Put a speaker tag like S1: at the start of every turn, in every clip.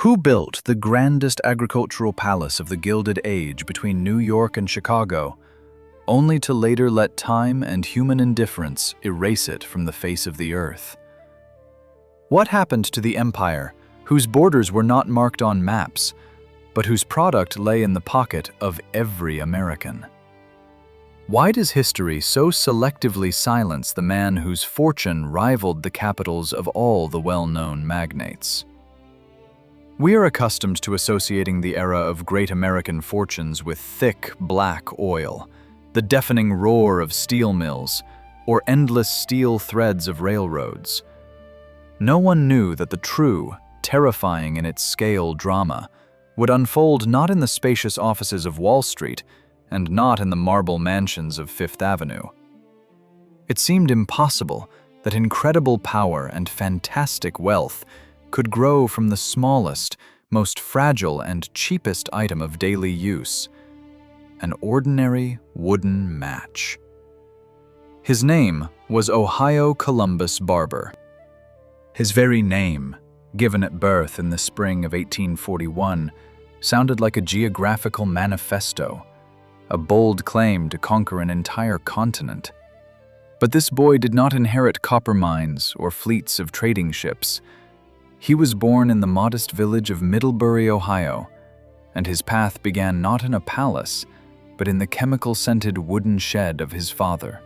S1: Who built the grandest agricultural palace of the Gilded Age between New York and Chicago, only to later let time and human indifference erase it from the face of the earth? What happened to the empire whose borders were not marked on maps, but whose product lay in the pocket of every American? Why does history so selectively silence the man whose fortune rivaled the capitals of all the well-known magnates? We are accustomed to associating the era of great American fortunes with thick, black oil, the deafening roar of steel mills, or endless steel threads of railroads. No one knew that the true, terrifying in its scale drama would unfold not in the spacious offices of Wall Street and not in the marble mansions of Fifth Avenue. It seemed impossible that incredible power and fantastic wealth could grow from the smallest, most fragile and cheapest item of daily use, an ordinary wooden match. His name was Ohio Columbus Barber. His very name, given at birth in the spring of 1841, sounded like a geographical manifesto, a bold claim to conquer an entire continent. But this boy did not inherit copper mines or fleets of trading ships. He was born in the modest village of Middlebury, Ohio, and his path began not in a palace, but in the chemical-scented wooden shed of his father.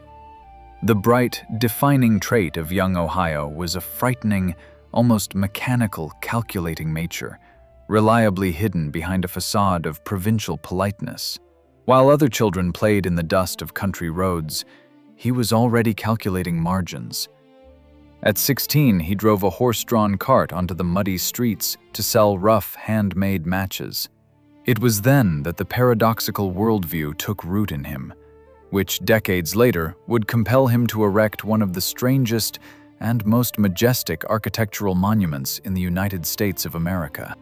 S1: The bright, defining trait of young Ohio was a frightening, almost mechanical, calculating nature, reliably hidden behind a facade of provincial politeness. While other children played in the dust of country roads, he was already calculating margins. At 16, he drove a horse-drawn cart onto the muddy streets to sell rough, handmade matches. It was then that the paradoxical worldview took root in him, which decades later would compel him to erect one of the strangest and most majestic architectural monuments in the United States of America.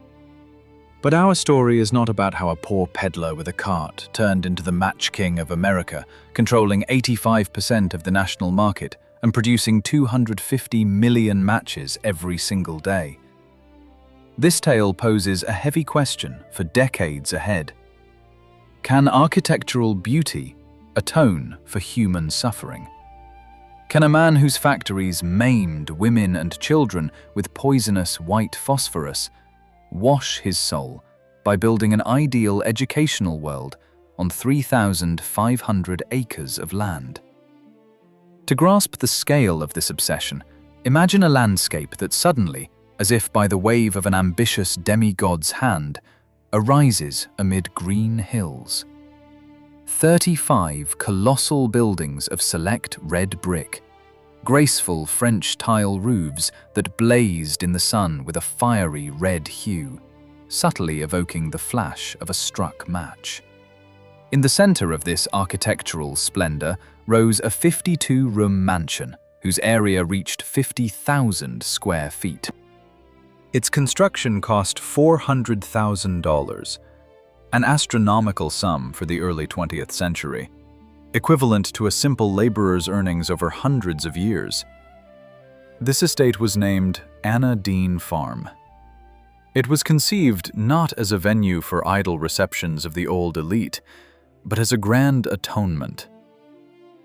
S1: But our story is not about how a poor peddler with a cart turned into the match king of America, controlling 85% of the national market and producing 250 million matches every single day. This tale poses a heavy question for decades ahead. Can architectural beauty atone for human suffering? Can a man whose factories maimed women and children with poisonous white phosphorus wash his soul by building an ideal educational world on 3,500 acres of land? To grasp the scale of this obsession, imagine a landscape that suddenly, as if by the wave of an ambitious demigod's hand, arises amid green hills. 35 colossal buildings of select red brick, graceful French tile roofs that blazed in the sun with a fiery red hue, subtly evoking the flash of a struck match. In the center of this architectural splendor rose a 52-room mansion whose area reached 50,000 square feet. Its construction cost $400,000, an astronomical sum for the early 20th century, equivalent to a simple laborer's earnings over hundreds of years. This estate was named Anna Dean Farm. It was conceived not as a venue for idle receptions of the old elite, but as a grand atonement.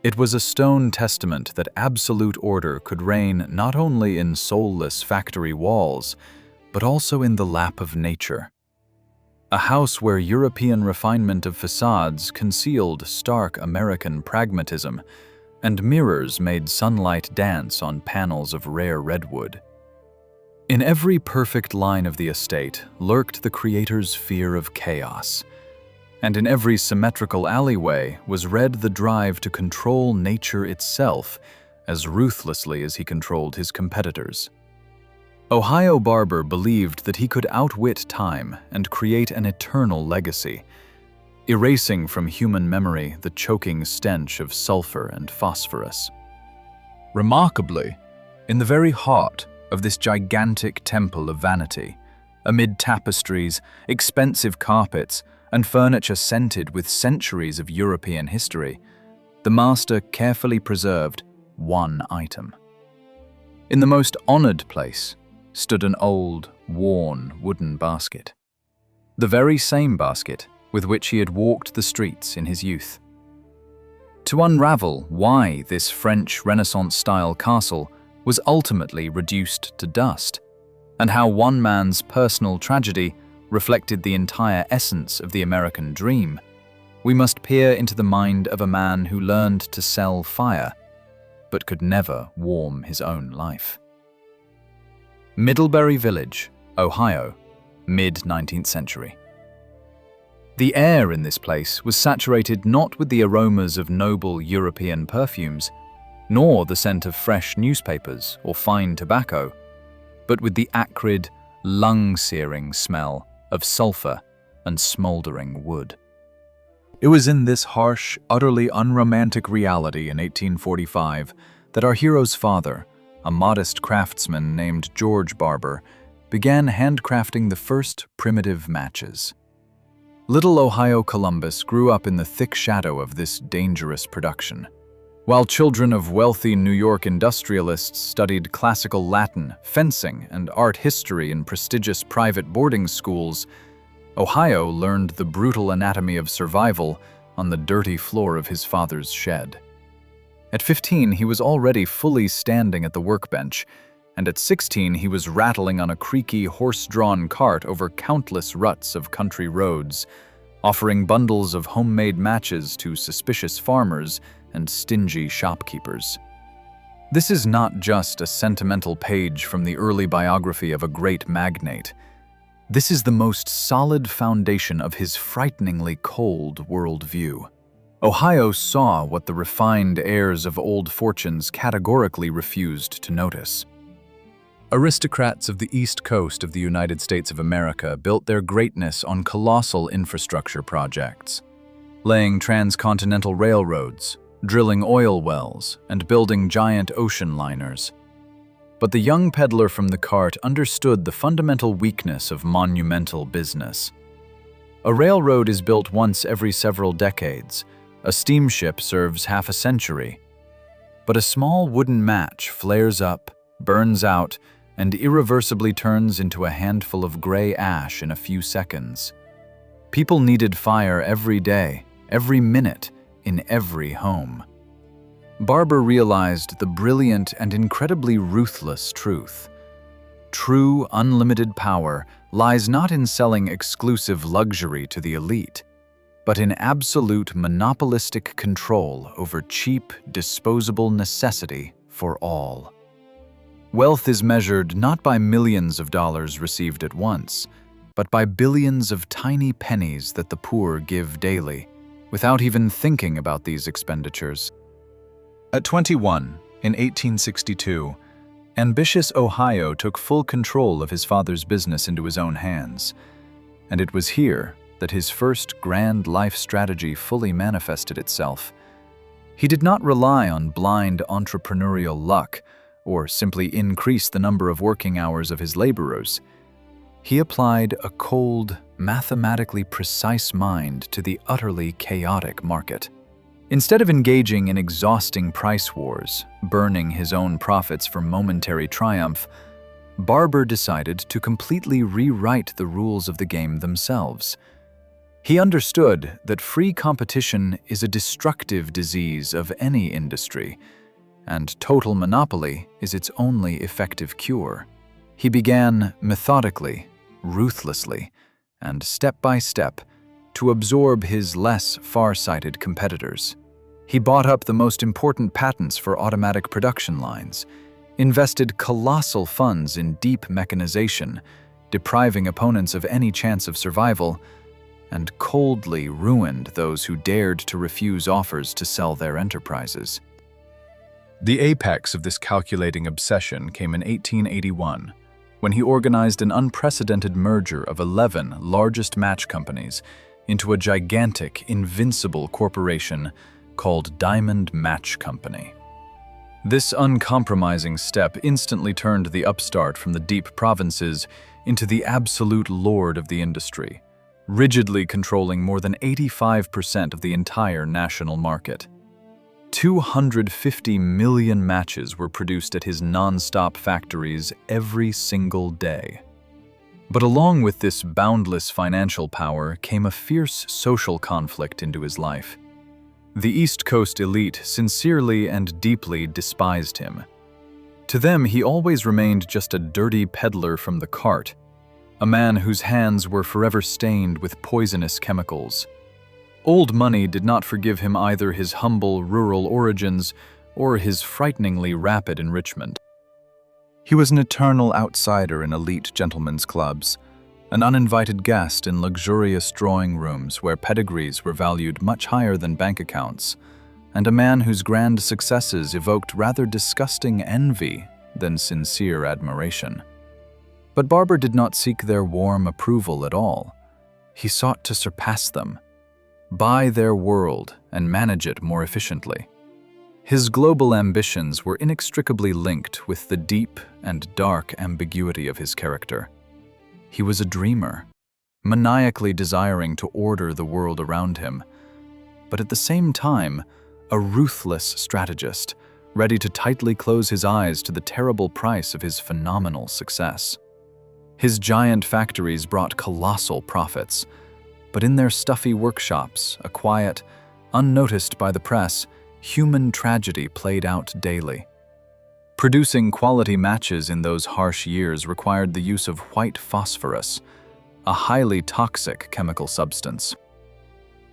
S1: It was a stone testament that absolute order could reign not only in soulless factory walls, but also in the lap of nature. A house where European refinement of facades concealed stark American pragmatism, and mirrors made sunlight dance on panels of rare redwood. In every perfect line of the estate lurked the creator's fear of chaos, and in every symmetrical alleyway was read the drive to control nature itself as ruthlessly as he controlled his competitors. Ohio Barber believed that he could outwit time and create an eternal legacy, erasing from human memory the choking stench of sulfur and phosphorus. Remarkably, in the very heart of this gigantic temple of vanity, amid tapestries, expensive carpets, and furniture scented with centuries of European history, the master carefully preserved one item. In the most honored place, stood an old, worn wooden basket. The very same basket with which he had walked the streets in his youth. To unravel why this French Renaissance-style castle was ultimately reduced to dust, and how one man's personal tragedy reflected the entire essence of the American dream, we must peer into the mind of a man who learned to sell fire, but could never warm his own life. Middlebury Village, Ohio, mid-19th century. The air in this place was saturated not with the aromas of noble European perfumes, nor the scent of fresh newspapers or fine tobacco, but with the acrid, lung-searing smell of sulfur and smoldering wood. It was in this harsh, utterly unromantic reality in 1845 that our hero's father, a modest craftsman named George Barber, began handcrafting the first primitive matches. Little Ohio Columbus grew up in the thick shadow of this dangerous production. While children of wealthy New York industrialists studied classical Latin, fencing, and art history in prestigious private boarding schools, Ohio learned the brutal anatomy of survival on the dirty floor of his father's shed. At 15, he was already fully standing at the workbench, and at 16, he was rattling on a creaky, horse-drawn cart over countless ruts of country roads, offering bundles of homemade matches to suspicious farmers and stingy shopkeepers. This is not just a sentimental page from the early biography of a great magnate. This is the most solid foundation of his frighteningly cold worldview. Ohio saw what the refined heirs of old fortunes categorically refused to notice. Aristocrats of the East Coast of the United States of America built their greatness on colossal infrastructure projects, laying transcontinental railroads, drilling oil wells, and building giant ocean liners. But the young peddler from the cart understood the fundamental weakness of monumental business. A railroad is built once every several decades. A steamship serves half a century. But a small wooden match flares up, burns out, and irreversibly turns into a handful of gray ash in a few seconds. People needed fire every day, every minute, in every home. Barber realized the brilliant and incredibly ruthless truth. True, unlimited power lies not in selling exclusive luxury to the elite, but in absolute monopolistic control over cheap, disposable necessity for all. Wealth is measured not by millions of dollars received at once, but by billions of tiny pennies that the poor give daily, without even thinking about these expenditures. At 21, in 1862, ambitious Ohio took full control of his father's business into his own hands, and it was here that his first grand life strategy fully manifested itself. He did not rely on blind entrepreneurial luck or simply increase the number of working hours of his laborers. He applied a cold, mathematically precise mind to the utterly chaotic market. Instead of engaging in exhausting price wars, burning his own profits for momentary triumph, Barber decided to completely rewrite the rules of the game themselves. He understood that free competition is a destructive disease of any industry, and total monopoly is its only effective cure. He began methodically, ruthlessly, and step by step to absorb his less far-sighted competitors. He bought up the most important patents for automatic production lines, invested colossal funds in deep mechanization, depriving opponents of any chance of survival, and coldly ruined those who dared to refuse offers to sell their enterprises. The apex of this calculating obsession came in 1881, when he organized an unprecedented merger of 11 largest match companies into a gigantic, invincible corporation called Diamond Match Company. This uncompromising step instantly turned the upstart from the deep provinces into the absolute lord of the industry, rigidly controlling more than 85% of the entire national market. 250 million matches were produced at his non-stop factories every single day. But along with this boundless financial power came a fierce social conflict into his life. The East Coast elite sincerely and deeply despised him. To them, he always remained just a dirty peddler from the cart, a man whose hands were forever stained with poisonous chemicals. Old money did not forgive him either his humble rural origins or his frighteningly rapid enrichment. He was an eternal outsider in elite gentlemen's clubs, an uninvited guest in luxurious drawing rooms where pedigrees were valued much higher than bank accounts, and a man whose grand successes evoked rather disgusting envy than sincere admiration. But Barber did not seek their warm approval at all. He sought to surpass them, buy their world, and manage it more efficiently. His global ambitions were inextricably linked with the deep and dark ambiguity of his character. He was a dreamer, maniacally desiring to order the world around him, but at the same time, a ruthless strategist, ready to tightly close his eyes to the terrible price of his phenomenal success. His giant factories brought colossal profits, but in their stuffy workshops, a quiet, unnoticed by the press, human tragedy played out daily. Producing quality matches in those harsh years required the use of white phosphorus, a highly toxic chemical substance.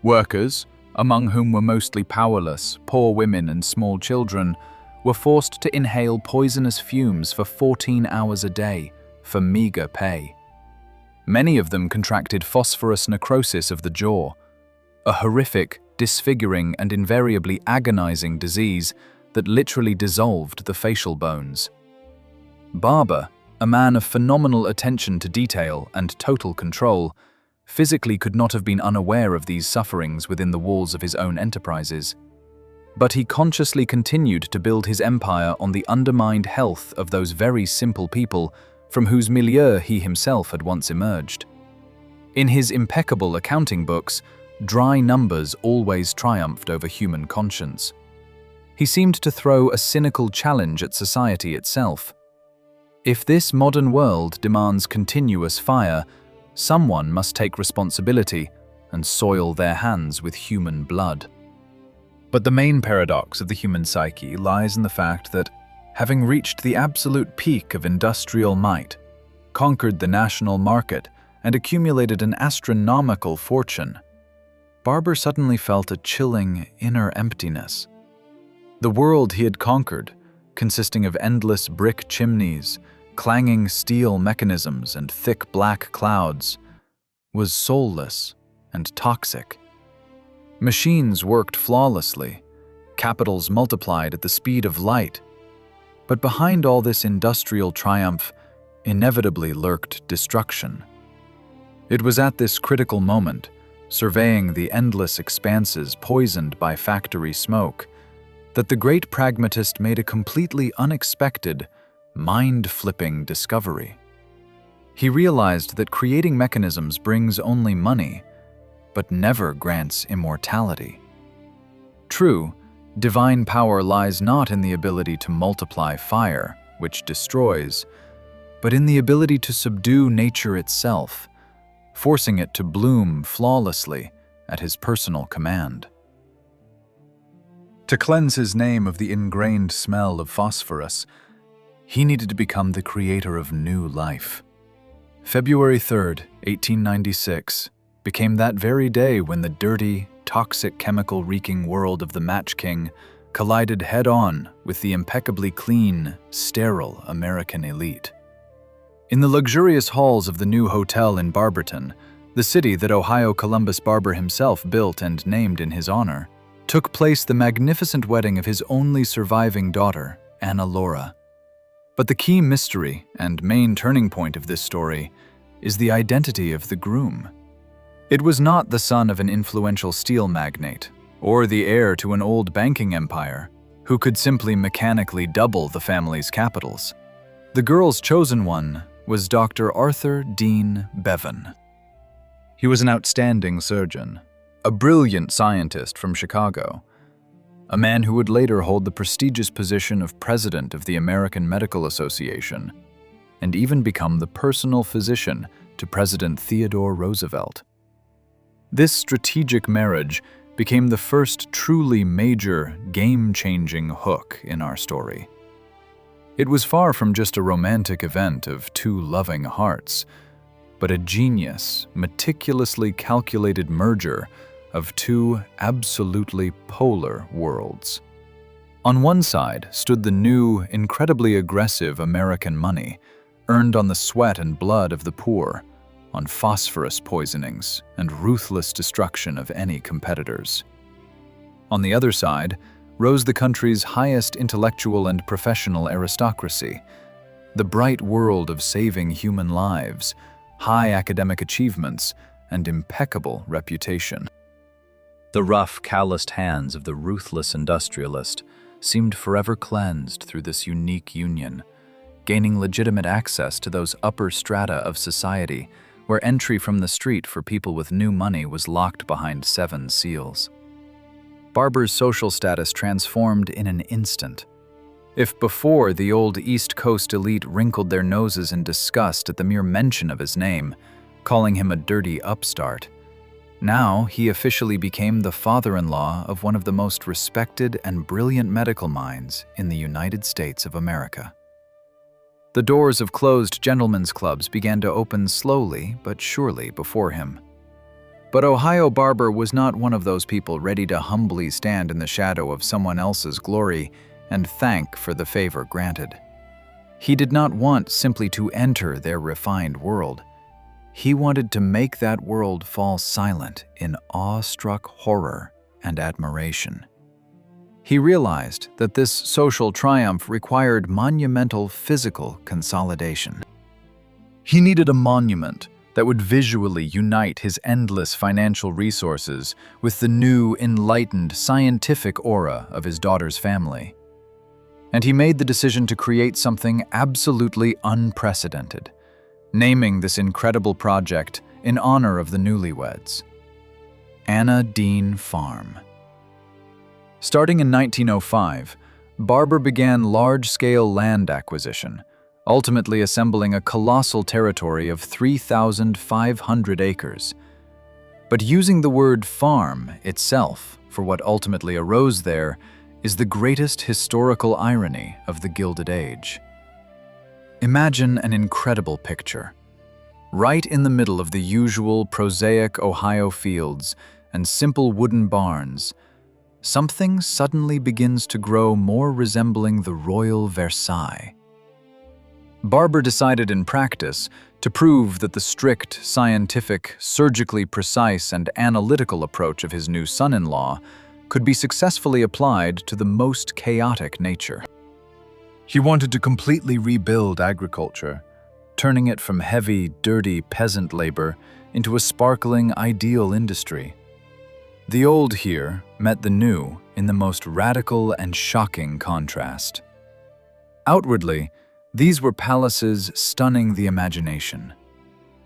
S1: Workers, among whom were mostly powerless, poor women and small children, were forced to inhale poisonous fumes for 14 hours a day for meager pay. Many of them contracted phosphorus necrosis of the jaw, a horrific, disfiguring, and invariably agonizing disease that literally dissolved the facial bones. Barber, a man of phenomenal attention to detail and total control, physically could not have been unaware of these sufferings within the walls of his own enterprises. But he consciously continued to build his empire on the undermined health of those very simple people from whose milieu he himself had once emerged. In his impeccable accounting books, dry numbers always triumphed over human conscience. He seemed to throw a cynical challenge at society itself. If this modern world demands continuous fire, someone must take responsibility and soil their hands with human blood. But the main paradox of the human psyche lies in the fact that, having reached the absolute peak of industrial might, conquered the national market, and accumulated an astronomical fortune, Barber suddenly felt a chilling inner emptiness. The world he had conquered, consisting of endless brick chimneys, clanging steel mechanisms, and thick black clouds, was soulless and toxic. Machines worked flawlessly, capitals multiplied at the speed of light, but behind all this industrial triumph inevitably lurked destruction. It was at this critical moment, surveying the endless expanses poisoned by factory smoke, that the great pragmatist made a completely unexpected, mind-flipping discovery. He realized that creating mechanisms brings only money, but never grants immortality. True, divine power lies not in the ability to multiply fire, which destroys, but in the ability to subdue nature itself, forcing it to bloom flawlessly at his personal command. To cleanse his name of the ingrained smell of phosphorus, he needed to become the creator of new life. February 3rd, 1896, became that very day when the dirty, toxic chemical-reeking world of the Match King collided head-on with the impeccably clean, sterile American elite. In the luxurious halls of the new hotel in Barberton, the city that Ohio Columbus Barber himself built and named in his honor, took place the magnificent wedding of his only surviving daughter, Anna Laura. But the key mystery and main turning point of this story is the identity of the groom. It was not the son of an influential steel magnate or the heir to an old banking empire who could simply mechanically double the family's capitals. The girl's chosen one was Dr. Arthur Dean Bevan. He was an outstanding surgeon, a brilliant scientist from Chicago, a man who would later hold the prestigious position of president of the American Medical Association, and even become the personal physician to President Theodore Roosevelt. This strategic marriage became the first truly major, game-changing hook in our story. It was far from just a romantic event of two loving hearts, but a genius, meticulously calculated merger of two absolutely polar worlds. On one side stood the new, incredibly aggressive American money, earned on the sweat and blood of the poor, on phosphorus poisonings and ruthless destruction of any competitors. On the other side rose the country's highest intellectual and professional aristocracy, the bright world of saving human lives, high academic achievements, and impeccable reputation. The rough, calloused hands of the ruthless industrialist seemed forever cleansed through this unique union, gaining legitimate access to those upper strata of society where entry from the street for people with new money was locked behind 7 seals. Barber's social status transformed in an instant. If before the old East Coast elite wrinkled their noses in disgust at the mere mention of his name, calling him a dirty upstart, now he officially became the father-in-law of one of the most respected and brilliant medical minds in the United States of America. The doors of closed gentlemen's clubs began to open slowly but surely before him. But Ohio Barber was not one of those people ready to humbly stand in the shadow of someone else's glory and thank for the favor granted. He did not want simply to enter their refined world. He wanted to make that world fall silent in awestruck horror and admiration. He realized that this social triumph required monumental physical consolidation. He needed a monument that would visually unite his endless financial resources with the new, enlightened, scientific aura of his daughter's family. And he made the decision to create something absolutely unprecedented, naming this incredible project in honor of the newlyweds, Anna Dean Farm. Starting in 1905, Barber began large-scale land acquisition, ultimately assembling a colossal territory of 3,500 acres. But using the word farm itself for what ultimately arose there is the greatest historical irony of the Gilded Age. Imagine an incredible picture. Right in the middle of the usual prosaic Ohio fields and simple wooden barns, something suddenly begins to grow more resembling the Royal Versailles. Barber decided in practice to prove that the strict, scientific, surgically precise, and analytical approach of his new son-in-law could be successfully applied to the most chaotic nature. He wanted to completely rebuild agriculture, turning it from heavy, dirty peasant labor into a sparkling, ideal industry. The old here met the new in the most radical and shocking contrast. Outwardly, these were palaces stunning the imagination.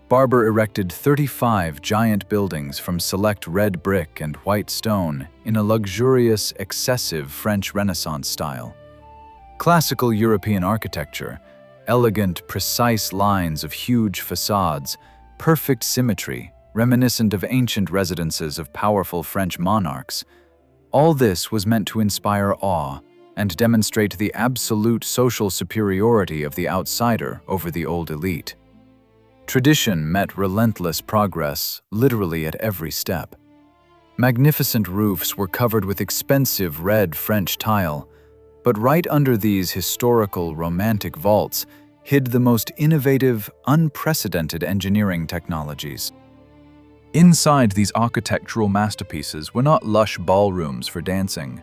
S1: Barber erected 35 giant buildings from select red brick and white stone in a luxurious, excessive French Renaissance style. Classical European architecture, elegant, precise lines of huge facades, perfect symmetry, reminiscent of ancient residences of powerful French monarchs. All this was meant to inspire awe and demonstrate the absolute social superiority of the outsider over the old elite. Tradition met relentless progress, literally at every step. Magnificent roofs were covered with expensive red French tile, but right under these historical, romantic vaults hid the most innovative, unprecedented engineering technologies. Inside these architectural masterpieces were not lush ballrooms for dancing,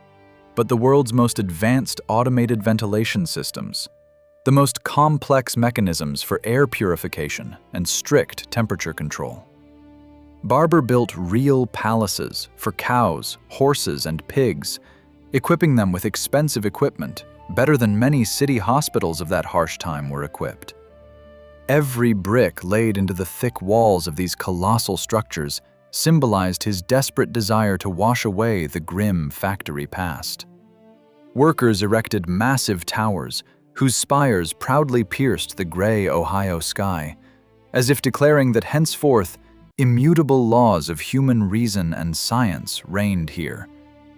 S1: but the world's most advanced automated ventilation systems, the most complex mechanisms for air purification and strict temperature control. Barber built real palaces for cows, horses, and pigs, equipping them with expensive equipment, better than many city hospitals of that harsh time were equipped. Every brick laid into the thick walls of these colossal structures symbolized his desperate desire to wash away the grim factory past. Workers erected massive towers whose spires proudly pierced the gray Ohio sky, as if declaring that henceforth immutable laws of human reason and science reigned here,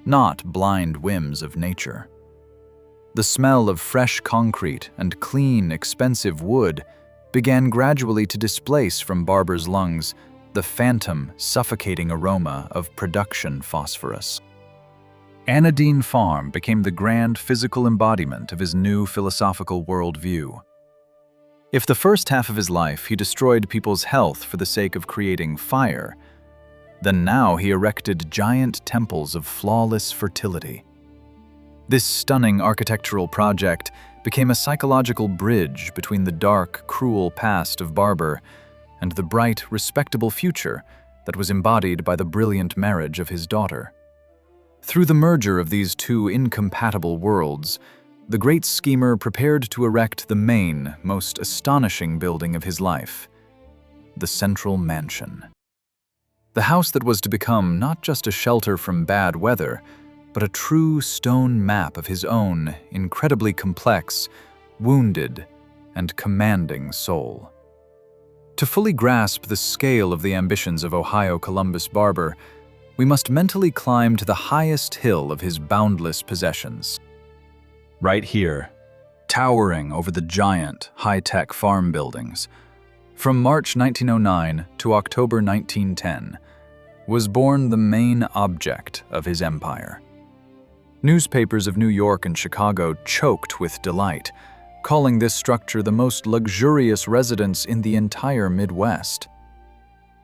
S1: not blind whims of nature. The smell of fresh concrete and clean, expensive wood began gradually to displace from Barber's lungs the phantom, suffocating aroma of production phosphorus. Anodyne Farm became the grand physical embodiment of his new philosophical worldview. If the first half of his life he destroyed people's health for the sake of creating fire, then now he erected giant temples of flawless fertility. This stunning architectural project became a psychological bridge between the dark, cruel past of Barber and the bright, respectable future that was embodied by the brilliant marriage of his daughter. Through the merger of these two incompatible worlds, the great schemer prepared to erect the main, most astonishing building of his life, the Central Mansion. The house that was to become not just a shelter from bad weather, but a true stone map of his own incredibly complex, wounded, and commanding soul. To fully grasp the scale of the ambitions of Ohio Columbus Barber, we must mentally climb to the highest hill of his boundless possessions. Right here, towering over the giant, high-tech farm buildings, from March 1909 to October 1910, was born the main object of his empire. Newspapers of New York and Chicago choked with delight, calling this structure the most luxurious residence in the entire Midwest.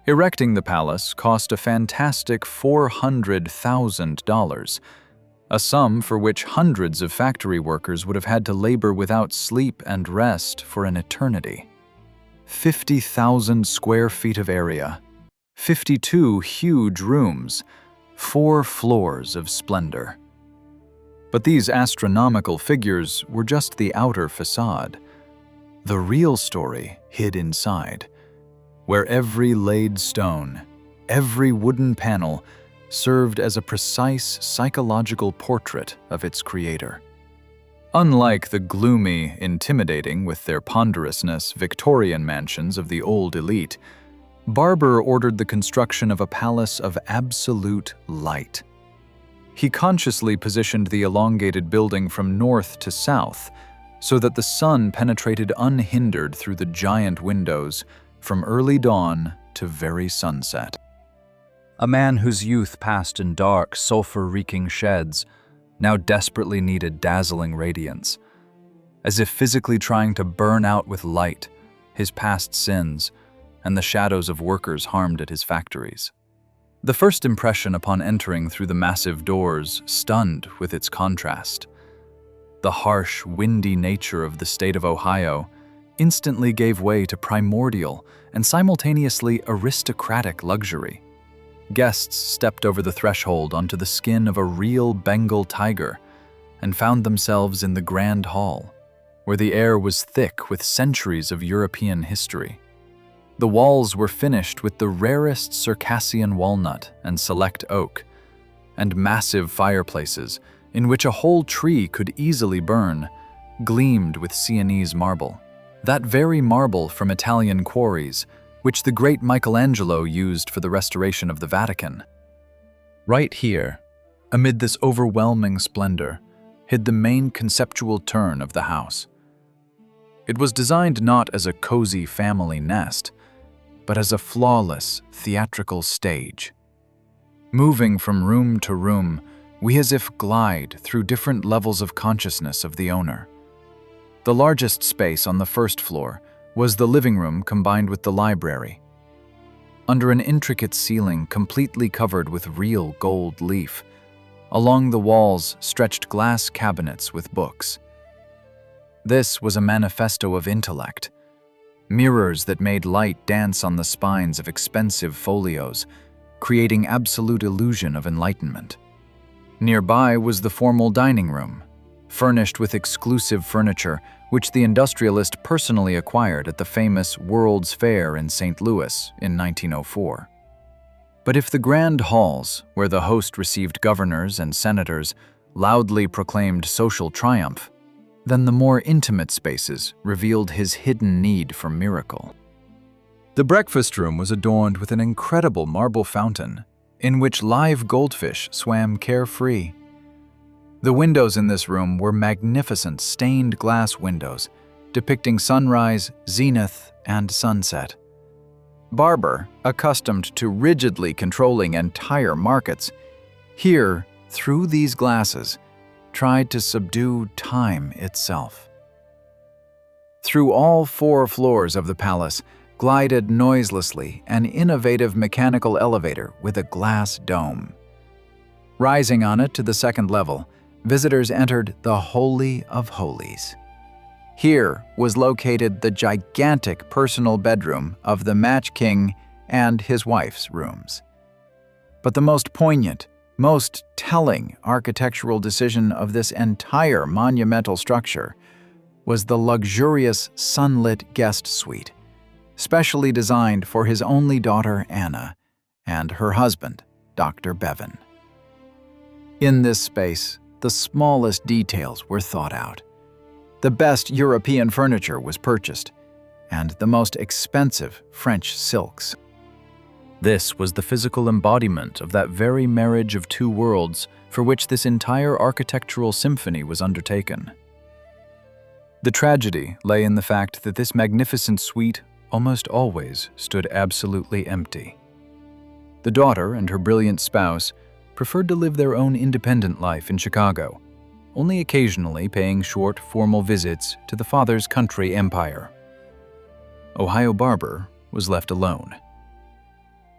S1: Erecting the palace cost a fantastic $400,000, a sum for which hundreds of factory workers would have had to labor without sleep and rest for an eternity. 50,000 square feet of area, 52 huge rooms, 4 floors of splendor. But these astronomical figures were just the outer facade. The real story hid inside, where every laid stone, every wooden panel served as a precise psychological portrait of its creator. Unlike the gloomy, intimidating with their ponderousness Victorian mansions of the old elite, Barber ordered the construction of a palace of absolute light. He consciously positioned the elongated building from north to south so that the sun penetrated unhindered through the giant windows from early dawn to very sunset. A man whose youth passed in dark, sulfur-reeking sheds now desperately needed dazzling radiance, as if physically trying to burn out with light his past sins and the shadows of workers harmed at his factories. The first impression upon entering through the massive doors stunned with its contrast. The harsh, windy nature of the state of Ohio instantly gave way to primordial and simultaneously aristocratic luxury. Guests stepped over the threshold onto the skin of a real Bengal tiger and found themselves in the Grand Hall, where the air was thick with centuries of European history. The walls were finished with the rarest Circassian walnut and select oak, and massive fireplaces, in which a whole tree could easily burn, gleamed with Sienese marble. That very marble from Italian quarries, which the great Michelangelo used for the restoration of the Vatican. Right here, amid this overwhelming splendor, hid the main conceptual turn of the house. It was designed not as a cozy family nest, but as a flawless, theatrical stage. Moving from room to room, we as if glide through different levels of consciousness of the owner. The largest space on the first floor was the living room combined with the library. Under an intricate ceiling completely covered with real gold leaf, along the walls stretched glass cabinets with books. This was a manifesto of intellect. Mirrors that made light dance on the spines of expensive folios, creating absolute illusion of enlightenment. Nearby was the formal dining room, furnished with exclusive furniture which the industrialist personally acquired at the famous World's Fair in St. Louis in 1904. But if the grand halls, where the host received governors and senators, loudly proclaimed social triumph, then the more intimate spaces revealed his hidden need for miracle. The breakfast room was adorned with an incredible marble fountain in which live goldfish swam carefree. The windows in this room were magnificent stained glass windows depicting sunrise, zenith, and sunset. Barber, accustomed to rigidly controlling entire markets, here, through these glasses, tried to subdue time itself. Through all 4 floors of the palace glided noiselessly an innovative mechanical elevator with a glass dome. Rising on it to the 2nd level, visitors entered the Holy of Holies. Here was located the gigantic personal bedroom of the Match King and his wife's rooms. But the most poignant, most telling architectural decision of this entire monumental structure was the luxurious sunlit guest suite, specially designed for his only daughter Anna and her husband, Dr. Bevan. In this space, the smallest details were thought out. The best European furniture was purchased, and the most expensive French silks. This was the physical embodiment of that very marriage of 2 worlds for which this entire architectural symphony was undertaken. The tragedy lay in the fact that this magnificent suite almost always stood absolutely empty. The daughter and her brilliant spouse preferred to live their own independent life in Chicago, only occasionally paying short, formal visits to the father's country empire. Ohio Barber was left alone.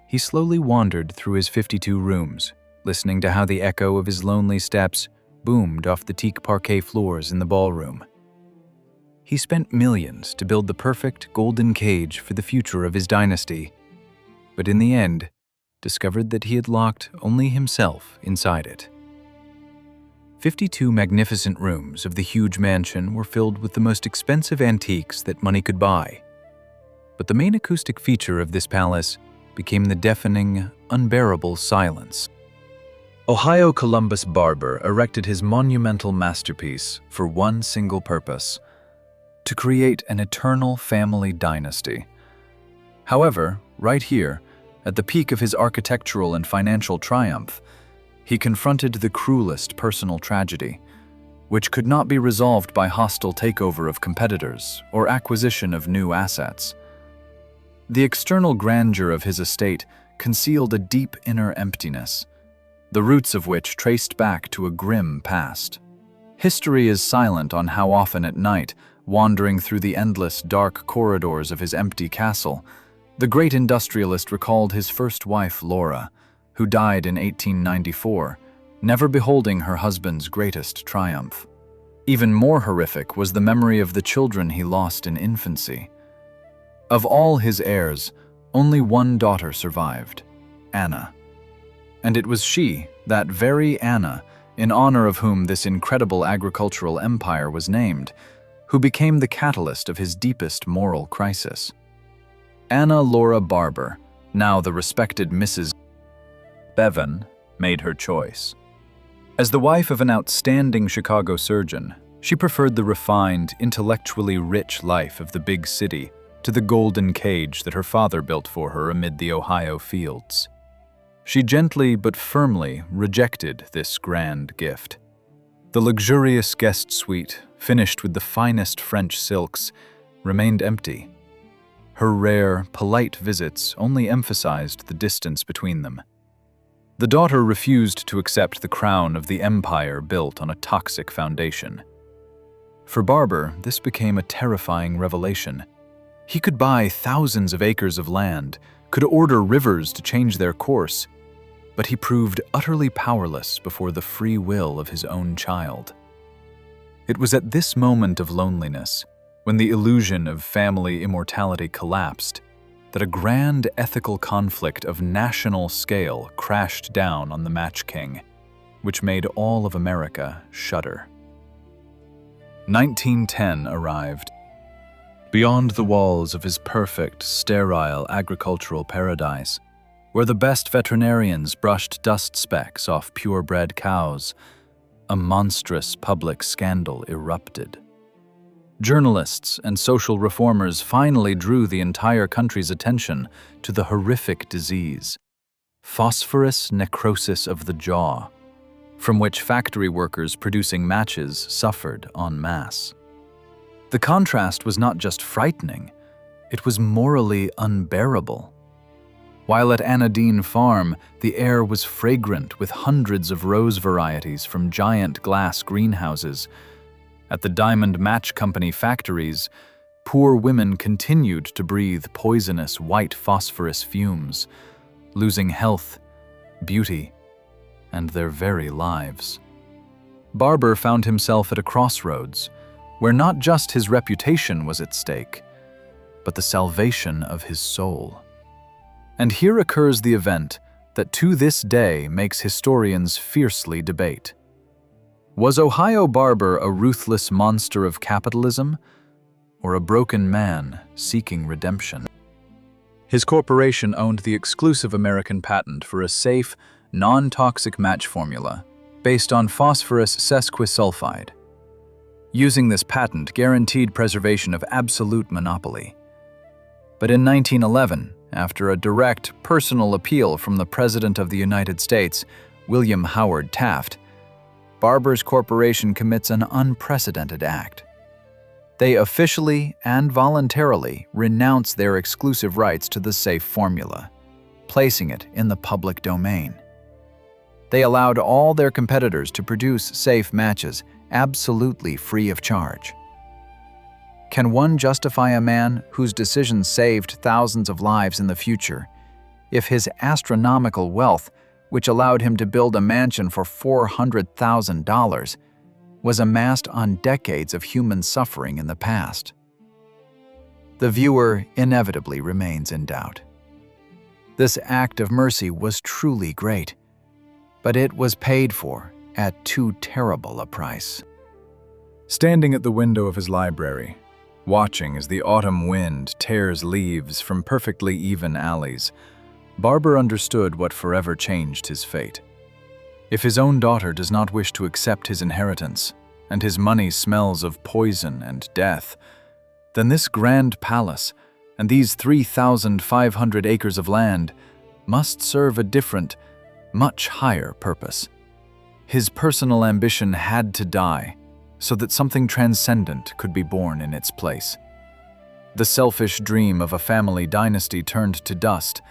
S1: He slowly wandered through his 52 rooms, listening to how the echo of his lonely steps boomed off the teak parquet floors in the ballroom. He spent millions to build the perfect golden cage for the future of his dynasty, but in the end, discovered that he had locked only himself inside it. 52 magnificent rooms of the huge mansion were filled with the most expensive antiques that money could buy. But the main acoustic feature of this palace became the deafening, unbearable silence. Ohio Columbus Barber erected his monumental masterpiece for one single purpose: to create an eternal family dynasty. However, right here, at the peak of his architectural and financial triumph, he confronted the cruelest personal tragedy, which could not be resolved by hostile takeover of competitors or acquisition of new assets. The external grandeur of his estate concealed a deep inner emptiness, the roots of which traced back to a grim past. History is silent on how often at night, wandering through the endless dark corridors of his empty castle, the great industrialist recalled his first wife, Laura, who died in 1894, never beholding her husband's greatest triumph. Even more horrific was the memory of the children he lost in infancy. Of all his heirs, only one daughter survived, Anna. And it was she, that very Anna, in honor of whom this incredible agricultural empire was named, who became the catalyst of his deepest moral crisis. Anna Laura Barber, now the respected Mrs. Bevan, made her choice. As the wife of an outstanding Chicago surgeon, she preferred the refined, intellectually rich life of the big city to the golden cage that her father built for her amid the Ohio fields. She gently but firmly rejected this grand gift. The luxurious guest suite, finished with the finest French silks, remained empty. Her rare, polite visits only emphasized the distance between them. The daughter refused to accept the crown of the empire built on a toxic foundation. For Barber, this became a terrifying revelation. He could buy thousands of acres of land, could order rivers to change their course, but he proved utterly powerless before the free will of his own child. It was at this moment of loneliness, when the illusion of family immortality collapsed, that a grand ethical conflict of national scale crashed down on the Match King, which made all of America shudder. 1910 arrived. Beyond the walls of his perfect, sterile agricultural paradise, where the best veterinarians brushed dust specks off purebred cows, a monstrous public scandal erupted. Journalists and social reformers finally drew the entire country's attention to the horrific disease, phosphorus necrosis of the jaw, from which factory workers producing matches suffered en masse. The contrast was not just frightening, it was morally unbearable. While at Anadine Farm, the air was fragrant with hundreds of rose varieties from giant glass greenhouses, at the Diamond Match Company factories, poor women continued to breathe poisonous white phosphorus fumes, losing health, beauty, and their very lives. Barber found himself at a crossroads, where not just his reputation was at stake, but the salvation of his soul. And here occurs the event that to this day makes historians fiercely debate. Was Ohio Barber a ruthless monster of capitalism, or a broken man seeking redemption? His corporation owned the exclusive American patent for a safe, non-toxic match formula based on phosphorus sesquisulfide. Using this patent guaranteed preservation of absolute monopoly. But in 1911, after a direct personal appeal from the President of the United States, William Howard Taft, Barber's corporation commits an unprecedented act. They officially and voluntarily renounce their exclusive rights to the safe formula, placing it in the public domain. They allowed all their competitors to produce safe matches absolutely free of charge. Can one justify a man whose decisions saved thousands of lives in the future if his astronomical wealth, which allowed him to build a mansion for $400,000, was amassed on decades of human suffering in the past? The viewer inevitably remains in doubt. This act of mercy was truly great, but it was paid for at too terrible a price. Standing at the window of his library, watching as the autumn wind tears leaves from perfectly even alleys, Barber understood what forever changed his fate. If his own daughter does not wish to accept his inheritance, and his money smells of poison and death, then this grand palace and these 3,500 acres of land must serve a different, much higher purpose. His personal ambition had to die so that something transcendent could be born in its place. The selfish dream of a family dynasty turned to dust,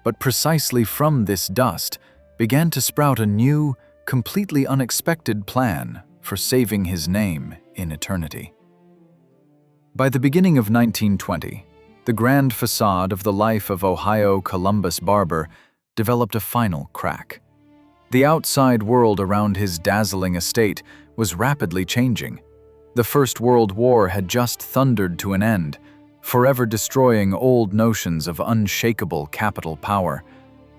S1: but precisely from this dust began to sprout a new, completely unexpected plan for saving his name in eternity. By the beginning of 1920, the grand facade of the life of Ohio Columbus Barber developed a final crack. The outside world around his dazzling estate was rapidly changing. The First World War had just thundered to an end, forever destroying old notions of unshakable capital power,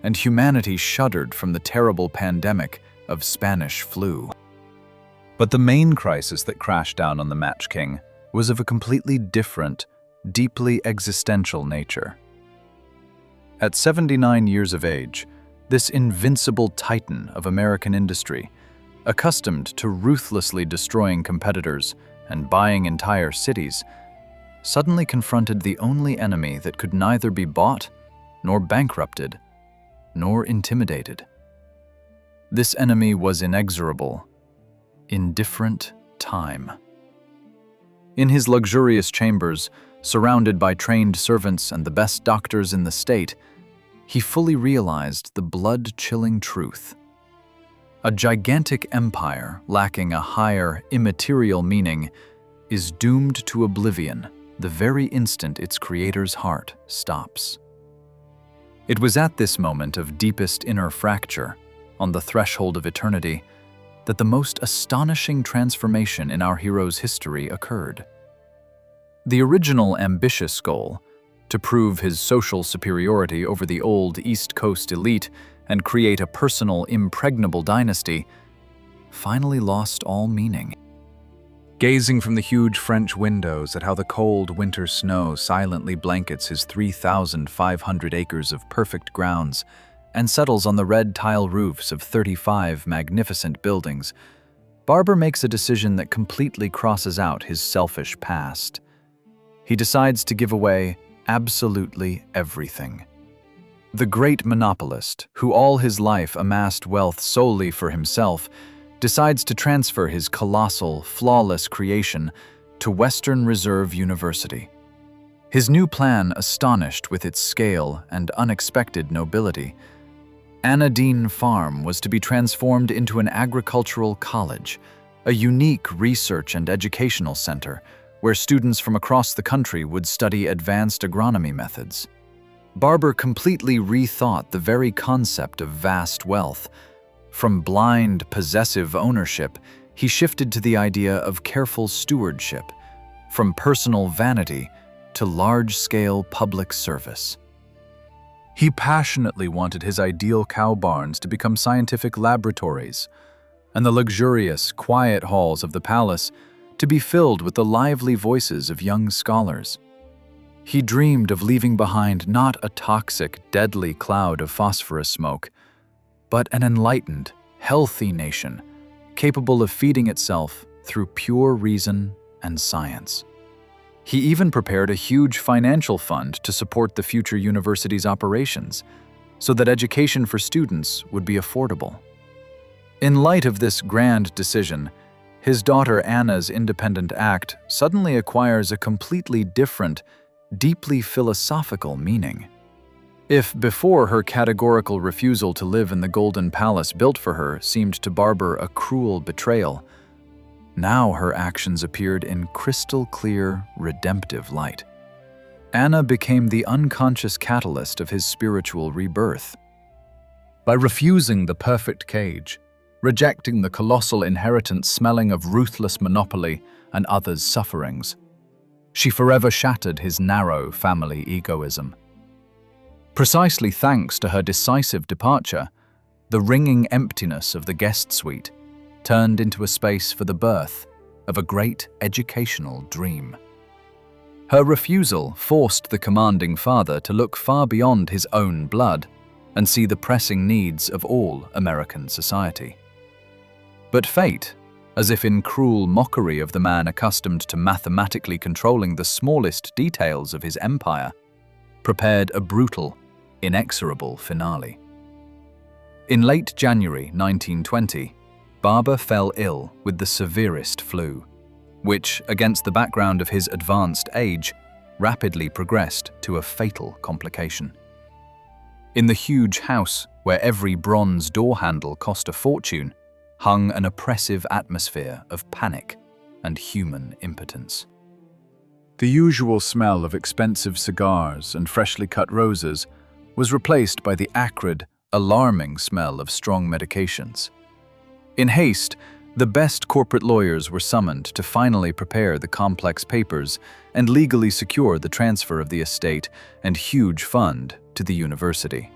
S1: and humanity shuddered from the terrible pandemic of Spanish flu. But the main crisis that crashed down on the Match King was of a completely different, deeply existential nature. At 79 years of age, this invincible titan of American industry, accustomed to ruthlessly destroying competitors and buying entire cities, suddenly confronted the only enemy that could neither be bought, nor bankrupted, nor intimidated. This enemy was inexorable, indifferent time. In his luxurious chambers, surrounded by trained servants and the best doctors in the state, he fully realized the blood-chilling truth. A gigantic empire lacking a higher, immaterial meaning is doomed to oblivion the very instant its creator's heart stops. It was at this moment of deepest inner fracture, on the threshold of eternity, that the most astonishing transformation in our hero's history occurred. The original ambitious goal, to prove his social superiority over the old East Coast elite and create a personal, impregnable dynasty, finally lost all meaning. Gazing from the huge French windows at how the cold winter snow silently blankets his 3,500 acres of perfect grounds and settles on the red tile roofs of 35 magnificent buildings, Barber makes a decision that completely crosses out his selfish past. He decides to give away absolutely everything. The great monopolist, who all his life amassed wealth solely for himself, decides to transfer his colossal, flawless creation to Western Reserve University. His new plan astonished with its scale and unexpected nobility. Anadine Farm was to be transformed into an agricultural college, a unique research and educational center where students from across the country would study advanced agronomy methods. Barber completely rethought the very concept of vast wealth. From blind, possessive ownership, he shifted to the idea of careful stewardship, from personal vanity to large-scale public service. He passionately wanted his ideal cow barns to become scientific laboratories, and the luxurious, quiet halls of the palace to be filled with the lively voices of young scholars. He dreamed of leaving behind not a toxic, deadly cloud of phosphorus smoke, but an enlightened, healthy nation, capable of feeding itself through pure reason and science. He even prepared a huge financial fund to support the future university's operations, so that education for students would be affordable. In light of this grand decision, his daughter Anna's independent act suddenly acquires a completely different, deeply philosophical meaning. If before her categorical refusal to live in the golden palace built for her seemed to Barber a cruel betrayal, now her actions appeared in crystal-clear, redemptive light. Anna became the unconscious catalyst of his spiritual rebirth. By refusing the perfect cage, rejecting the colossal inheritance smelling of ruthless monopoly and others' sufferings, she forever shattered his narrow family egoism. Precisely thanks to her decisive departure, the ringing emptiness of the guest suite turned into a space for the birth of a great educational dream. Her refusal forced the commanding father to look far beyond his own blood and see the pressing needs of all American society. But fate, as if in cruel mockery of the man accustomed to mathematically controlling the smallest details of his empire, prepared a brutal, inexorable finale. In late January 1920, Barber fell ill with the severest flu, which, against the background of his advanced age, rapidly progressed to a fatal complication. In the huge house, where every bronze door handle cost a fortune, hung an oppressive atmosphere of panic and human impotence. The usual smell of expensive cigars and freshly cut roses was replaced by the acrid, alarming smell of strong medications. In haste, the best corporate lawyers were summoned to finally prepare the complex papers and legally secure the transfer of the estate and huge fund to the university.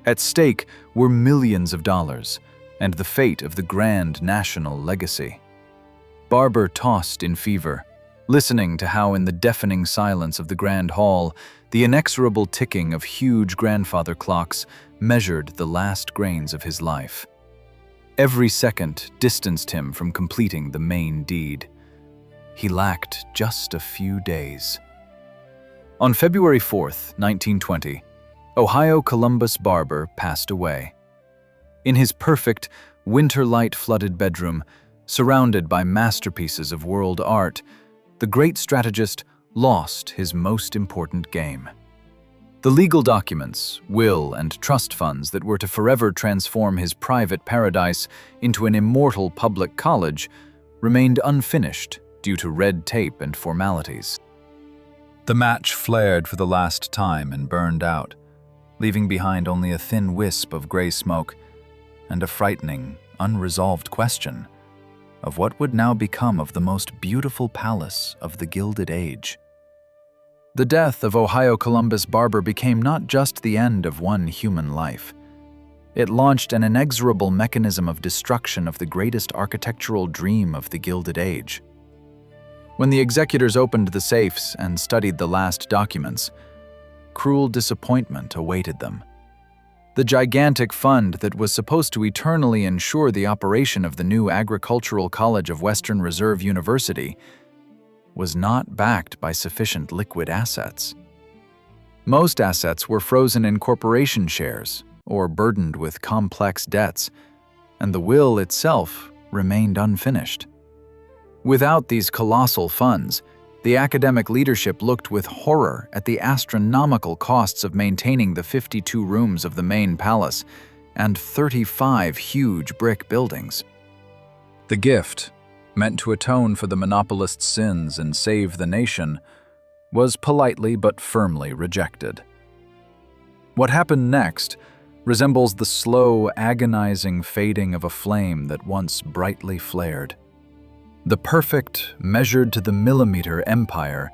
S1: At stake were millions of dollars and the fate of the grand national legacy. Barber tossed in fever, listening to how in the deafening silence of the grand hall, the inexorable ticking of huge grandfather clocks measured the last grains of his life. Every second distanced him from completing the main deed. He lacked just a few days. On February 4th, 1920, Ohio Columbus Barber passed away. In his perfect, winter light-flooded bedroom, surrounded by masterpieces of world art, the great strategist lost his most important game. The legal documents, will, and trust funds that were to forever transform his private paradise into an immortal public college remained unfinished due to red tape and formalities. The match flared for the last time and burned out, leaving behind only a thin wisp of gray smoke and a frightening, unresolved question of what would now become of the most beautiful palace of the Gilded Age. The death of Ohio Columbus Barber became not just the end of one human life. It launched an inexorable mechanism of destruction of the greatest architectural dream of the Gilded Age. When the executors opened the safes and studied the last documents, cruel disappointment awaited them. The gigantic fund that was supposed to eternally ensure the operation of the new Agricultural College of Western Reserve University was not backed by sufficient liquid assets. Most assets were frozen in corporation shares or burdened with complex debts, and the will itself remained unfinished. Without these colossal funds, the academic leadership looked with horror at the astronomical costs of maintaining the 52 rooms of the main palace and 35 huge brick buildings. The gift, meant to atone for the monopolist's sins and save the nation, was politely but firmly rejected. What happened next resembles the slow, agonizing fading of a flame that once brightly flared. The perfect, measured to the millimeter empire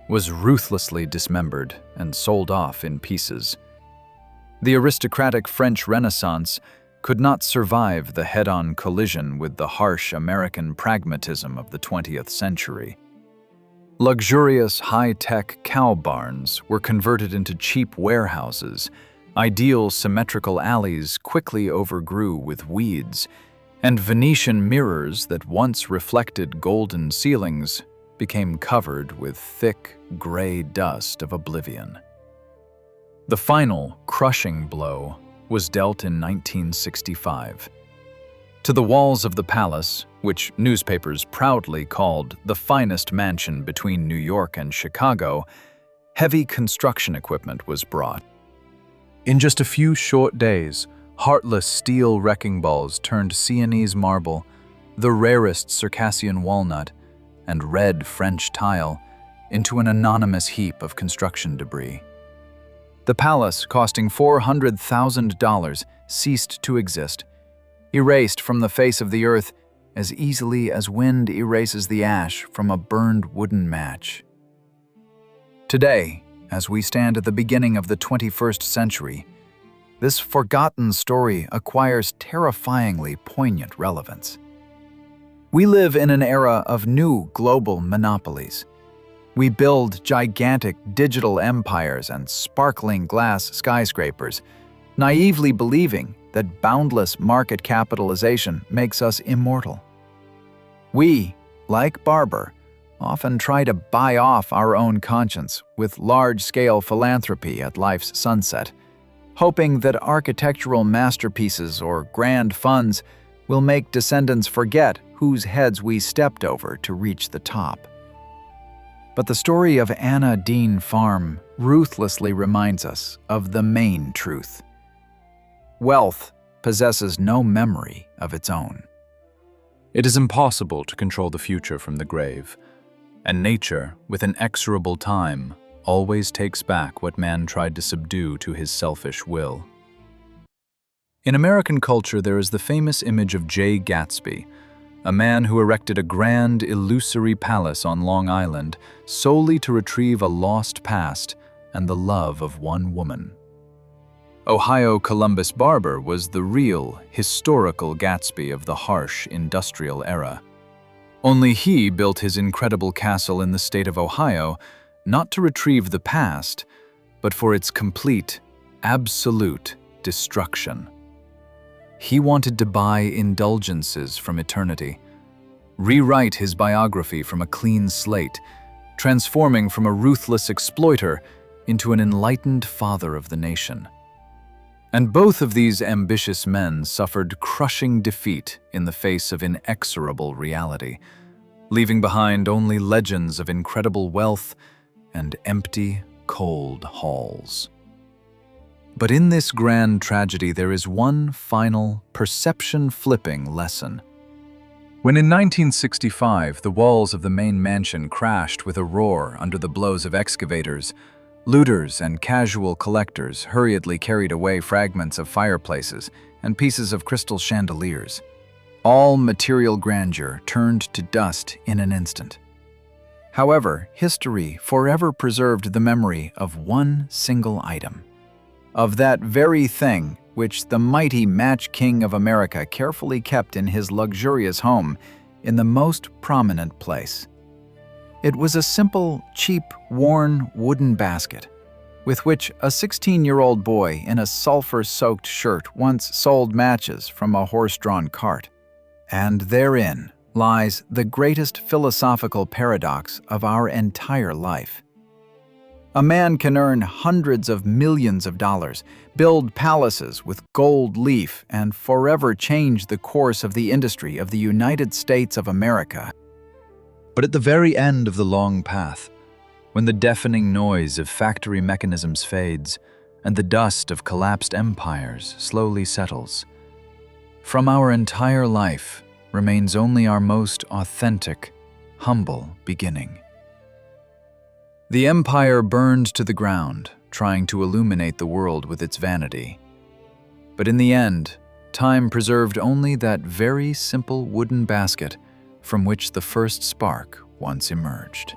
S1: was ruthlessly dismembered and sold off in pieces. The aristocratic French Renaissance could not survive the head-on collision with the harsh American pragmatism of the 20th century. Luxurious, high-tech cow barns were converted into cheap warehouses. Ideal symmetrical alleys quickly overgrew with weeds, and Venetian mirrors that once reflected golden ceilings became covered with thick, gray dust of oblivion. The final, crushing blow was dealt in 1965. To the walls of the palace, which newspapers proudly called the finest mansion between New York and Chicago, heavy construction equipment was brought. In just a few short days, heartless steel wrecking balls turned Sienese marble, the rarest Circassian walnut, and red French tile into an anonymous heap of construction debris. The palace, costing $400,000, ceased to exist, erased from the face of the earth as easily as wind erases the ash from a burned wooden match. Today, as we stand at the beginning of the 21st century, this forgotten story acquires terrifyingly poignant relevance. We live in an era of new global monopolies. We build gigantic digital empires and sparkling glass skyscrapers, naively believing that boundless market capitalization makes us immortal. We, like Barber, often try to buy off our own conscience with large-scale philanthropy at life's sunset, hoping that architectural masterpieces or grand funds will make descendants forget whose heads we stepped over to reach the top. But the story of Anna Dean Farm ruthlessly reminds us of the main truth. Wealth possesses no memory of its own. It is impossible to control the future from the grave, and nature, with inexorable time, always takes back what man tried to subdue to his selfish will. In American culture, there is the famous image of Jay Gatsby, a man who erected a grand, illusory palace on Long Island solely to retrieve a lost past and the love of one woman. Ohio Columbus Barber was the real, historical Gatsby of the harsh, industrial era. Only he built his incredible castle in the state of Ohio not to retrieve the past, but for its complete, absolute destruction. He wanted to buy indulgences from eternity, rewrite his biography from a clean slate, transforming from a ruthless exploiter into an enlightened father of the nation. And both of these ambitious men suffered crushing defeat in the face of inexorable reality, leaving behind only legends of incredible wealth and empty, cold halls. But in this grand tragedy, there is one final, perception-flipping lesson. When in 1965 the walls of the main mansion crashed with a roar under the blows of excavators, looters and casual collectors hurriedly carried away fragments of fireplaces and pieces of crystal chandeliers. All material grandeur turned to dust in an instant. However, history forever preserved the memory of one single item, of that very thing which the mighty Match King of America carefully kept in his luxurious home in the most prominent place. It was a simple, cheap, worn wooden basket,
S2: with which a 16-year-old boy in a sulfur-soaked shirt once sold matches from a horse-drawn cart. And therein lies the greatest philosophical paradox of our entire life. A man can earn hundreds of millions of dollars, build palaces with gold leaf, and forever change the course of the industry of the United States of America.
S1: But at the very end of the long path, when the deafening noise of factory mechanisms fades and the dust of collapsed empires slowly settles, from our entire life remains only our most authentic, humble beginning. The empire burned to the ground, trying to illuminate the world with its vanity. But in the end, time preserved only that very simple wooden basket from which the first spark once emerged.